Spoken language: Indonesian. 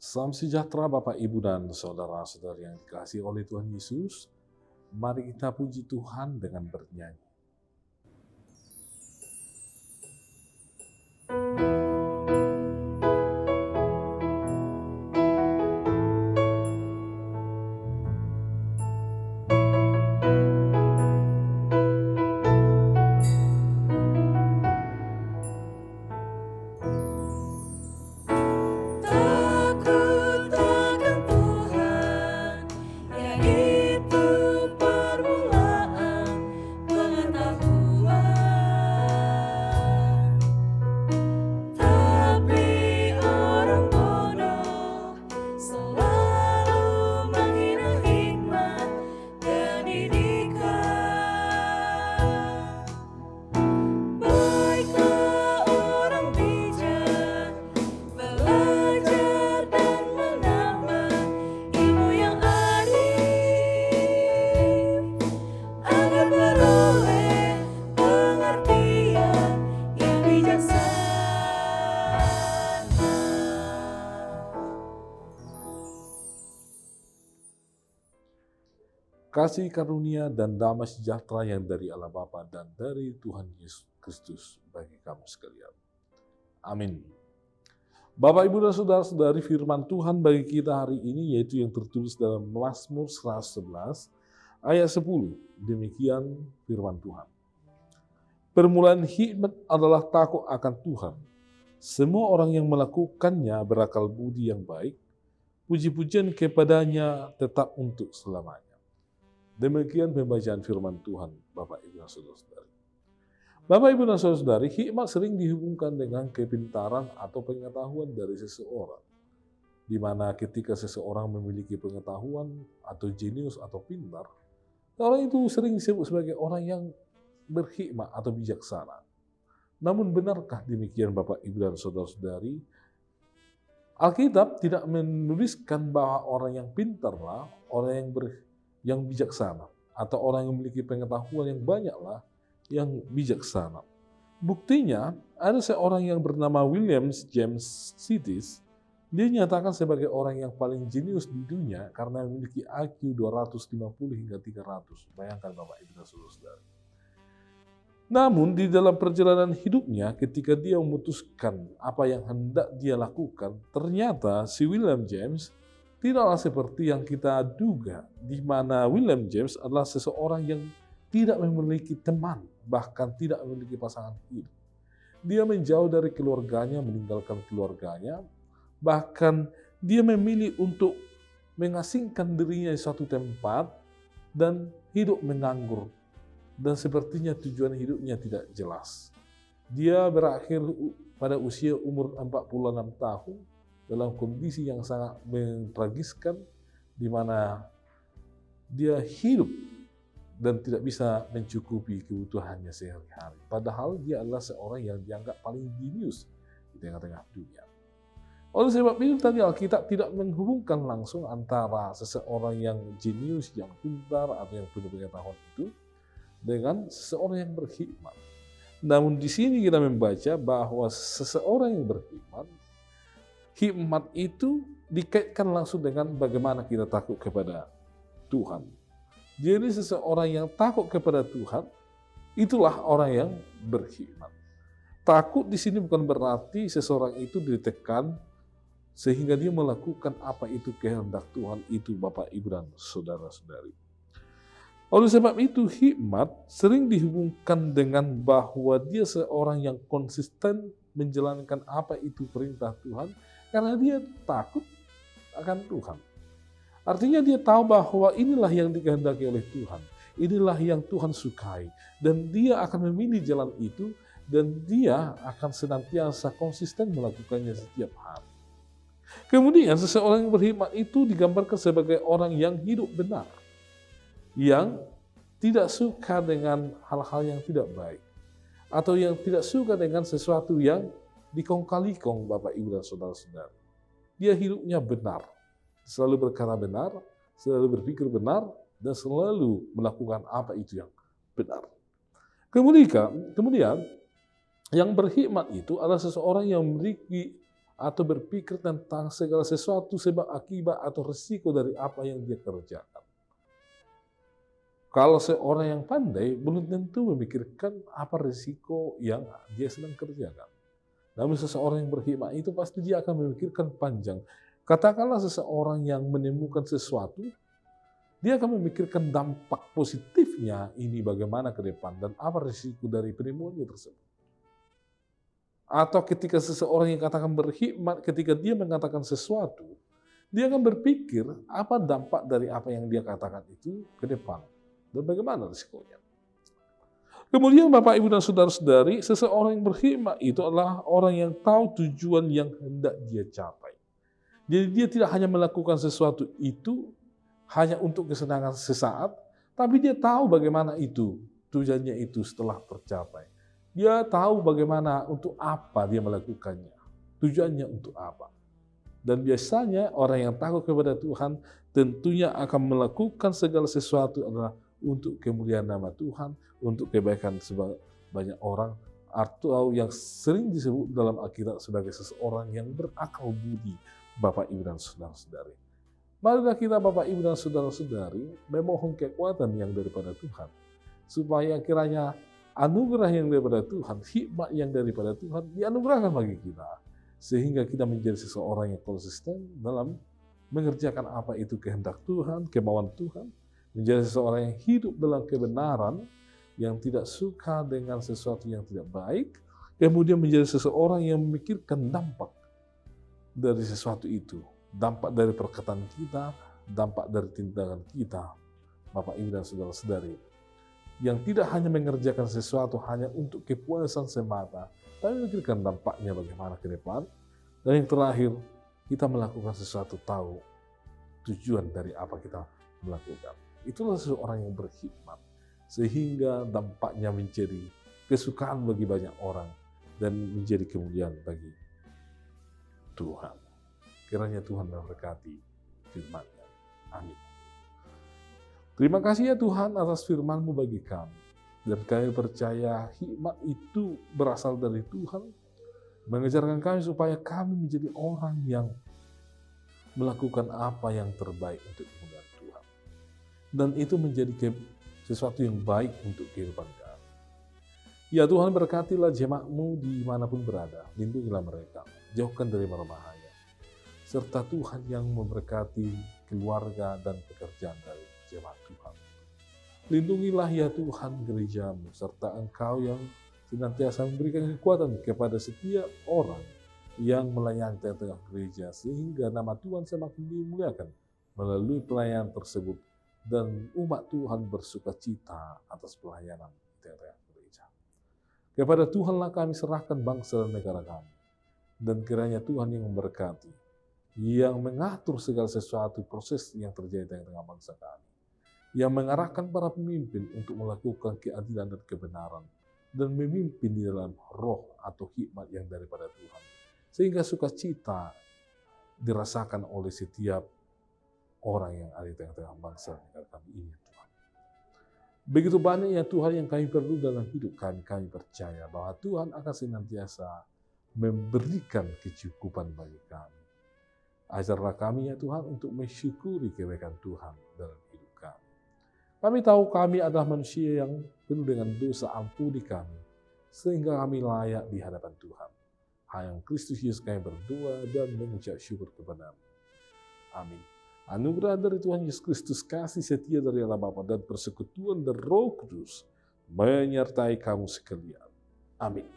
Salam sejahtera Bapak, Ibu, dan saudara-saudari yang dikasihi oleh Tuhan Yesus. Mari kita puji Tuhan dengan bernyanyi. Kasih karunia dan damai sejahtera yang dari Allah Bapa dan dari Tuhan Yesus Kristus bagi kamu sekalian. Amin. Bapak, Ibu, dan saudara-saudari, firman Tuhan bagi kita hari ini yaitu yang tertulis dalam Mazmur 111 ayat 10. Demikian firman Tuhan. Permulaan hikmat adalah takut akan Tuhan. Semua orang yang melakukannya berakal budi yang baik. Puji-pujian kepadanya tetap untuk selamanya. Demikian pembacaan firman Tuhan, Bapak, Ibu, dan saudara-saudari. Bapak, Ibu, dan saudara-saudari, hikmat sering dihubungkan dengan kepintaran atau pengetahuan dari seseorang. Di mana ketika seseorang memiliki pengetahuan atau jenius atau pintar, orang itu sering disebut sebagai orang yang berhikmat atau bijaksana. Namun benarkah demikian, Bapak, Ibu, dan saudara-saudari? Alkitab tidak menuliskan bahwa orang yang pintarlah, orang yang bijaksana, atau orang yang memiliki pengetahuan yang banyaklah yang bijaksana. Buktinya, ada seorang yang bernama William James Sidis. Dia dinyatakan sebagai orang yang paling jenius di dunia karena memiliki IQ 250 hingga 300. Bayangkan Bapak, Ibu, dan saudara-saudari. Namun di dalam perjalanan hidupnya, ketika dia memutuskan apa yang hendak dia lakukan, ternyata si William James tidaklah seperti yang kita duga, di mana William James adalah seseorang yang tidak memiliki teman, bahkan tidak memiliki pasangan hidup. Dia menjauh dari keluarganya, meninggalkan keluarganya, bahkan dia memilih untuk mengasingkan dirinya di suatu tempat dan hidup menganggur. Dan sepertinya tujuan hidupnya tidak jelas. Dia berakhir pada usia umur 46 tahun, dalam kondisi yang sangat mentragiskan, di mana dia hidup dan tidak bisa mencukupi kebutuhannya sehari-hari. Padahal dia adalah seorang yang dianggap paling jenius di tengah-tengah dunia. Oleh sebab itu tadi Alkitab tidak menghubungkan langsung antara seseorang yang jenius, yang pintar, atau yang penuh pengetahuan itu dengan seseorang yang berhikmat. Namun di sini kita membaca bahwa seseorang yang berhikmat, hikmat itu dikaitkan langsung dengan bagaimana kita takut kepada Tuhan. Jadi seseorang yang takut kepada Tuhan, itulah orang yang berhikmat. Takut di sini bukan berarti seseorang itu ditekan sehingga dia melakukan apa itu kehendak Tuhan itu, Bapak, Ibu, dan saudara-saudari. Oleh sebab itu hikmat sering dihubungkan dengan bahwa dia seorang yang konsisten menjalankan apa itu perintah Tuhan, karena dia takut akan Tuhan. Artinya dia tahu bahwa inilah yang dikehendaki oleh Tuhan. Inilah yang Tuhan sukai. Dan dia akan memilih jalan itu. Dan dia akan senantiasa konsisten melakukannya setiap hari. Kemudian seseorang yang berhikmat itu digambarkan sebagai orang yang hidup benar. Yang tidak suka dengan hal-hal yang tidak baik. Atau yang tidak suka dengan sesuatu yang dikong-kali-kong, Bapak, Ibu, dan saudara-saudara. Dia hidupnya benar, selalu berkata benar, selalu berpikir benar, dan selalu melakukan apa itu yang benar. Kemudian yang berhikmat itu adalah seseorang yang memiliki atau berpikir tentang segala sesuatu sebab akibat atau risiko dari apa yang dia kerjakan. Kalau seorang yang pandai belum tentu memikirkan apa risiko yang dia sedang kerjakan. Namun seseorang yang berhikmat itu pasti dia akan memikirkan panjang. Katakanlah seseorang yang menemukan sesuatu, dia akan memikirkan dampak positifnya ini bagaimana ke depan dan apa risiko dari penemuannya tersebut. Atau ketika seseorang yang katakan berhikmat, ketika dia mengatakan sesuatu, dia akan berpikir apa dampak dari apa yang dia katakan itu ke depan dan bagaimana risikonya. Kemudian Bapak, Ibu, dan Saudara-saudari, seseorang yang berhikmat itu adalah orang yang tahu tujuan yang hendak dia capai. Jadi dia tidak hanya melakukan sesuatu itu hanya untuk kesenangan sesaat, tapi dia tahu bagaimana itu, tujuannya itu setelah tercapai. Dia tahu bagaimana untuk apa dia melakukannya, tujuannya untuk apa. Dan biasanya orang yang takut kepada Tuhan tentunya akan melakukan segala sesuatu adalah untuk kemuliaan nama Tuhan, untuk kebaikan banyak orang, atau yang sering disebut dalam Alkitab sebagai seseorang yang berakal budi, Bapak, Ibu, dan Saudara-saudari. Marilah kita, Bapak, Ibu, dan Saudara-saudari, memohon kekuatan yang daripada Tuhan, supaya kiranya anugerah yang daripada Tuhan, hikmat yang daripada Tuhan dianugerahkan bagi kita, sehingga kita menjadi seseorang yang konsisten dalam mengerjakan apa itu kehendak Tuhan, kemauan Tuhan, menjadi seseorang yang hidup dalam kebenaran, yang tidak suka dengan sesuatu yang tidak baik, kemudian menjadi seseorang yang memikirkan dampak dari sesuatu itu, dampak dari perkataan kita, dampak dari tindakan kita, Bapak, Ibu, dan Saudara-saudari, yang tidak hanya mengerjakan sesuatu hanya untuk kepuasan semata, tapi memikirkan dampaknya bagaimana ke depan, dan yang terakhir, kita melakukan sesuatu tahu tujuan dari apa kita melakukan. Itulah seseorang yang berhikmat, sehingga dampaknya menjadi kesukaan bagi banyak orang dan menjadi kemuliaan bagi Tuhan. Kiranya Tuhan memberkati firman-Nya. Amin. Terima kasih ya Tuhan atas firman-Mu bagi kami. Dan kami percaya hikmat itu berasal dari Tuhan, mengajarkan kami supaya kami menjadi orang yang melakukan apa yang terbaik untuk kemuliaan Tuhan. Dan itu menjadi sesuatu yang baik untuk kehidupan kami. Ya Tuhan, berkatilah jemaat-Mu dimanapun berada, lindungilah mereka, jauhkan dari berbahaya. Serta Tuhan yang memberkati keluarga dan pekerjaan dari jemaat Tuhan. Lindungilah ya Tuhan gereja-Mu, serta Engkau yang senantiasa memberikan kekuatan kepada setiap orang yang melayani tengah-tengah gereja, sehingga nama Tuhan semakin dimuliakan melalui pelayanan tersebut, dan umat Tuhan bersuka cita atas pelayanan di tengah-tengah gereja. Kepada Tuhanlah kami serahkan bangsa dan negara kami, dan kiranya Tuhan yang memberkati, yang mengatur segala sesuatu proses yang terjadi di tengah-tengah bangsa kami, yang mengarahkan para pemimpin untuk melakukan keadilan dan kebenaran, dan memimpin di dalam roh atau hikmat yang daripada Tuhan, sehingga sukacita dirasakan oleh setiap orang yang ada di tengah-tengah bangsa negara kami ini, Tuhan. Begitu banyak ya Tuhan yang kami perlu dalam hidup kami. Kami percaya bahwa Tuhan akan senantiasa memberikan kecukupan bagi kami. Ajarlah kami ya Tuhan untuk mensyukuri kebaikan Tuhan dalam hidup kami. Kami tahu kami adalah manusia yang penuh dengan dosa, ampuni kami, sehingga kami layak di hadapan Tuhan. Hanya Kristus Yesus kami berdoa dan mengucap syukur kepada-Mu. Amin. Anugerah dari Tuhan Yesus Kristus, kasih setia dari Allah Bapa, dan persekutuan dari Roh Kudus menyertai kamu sekalian. Amin.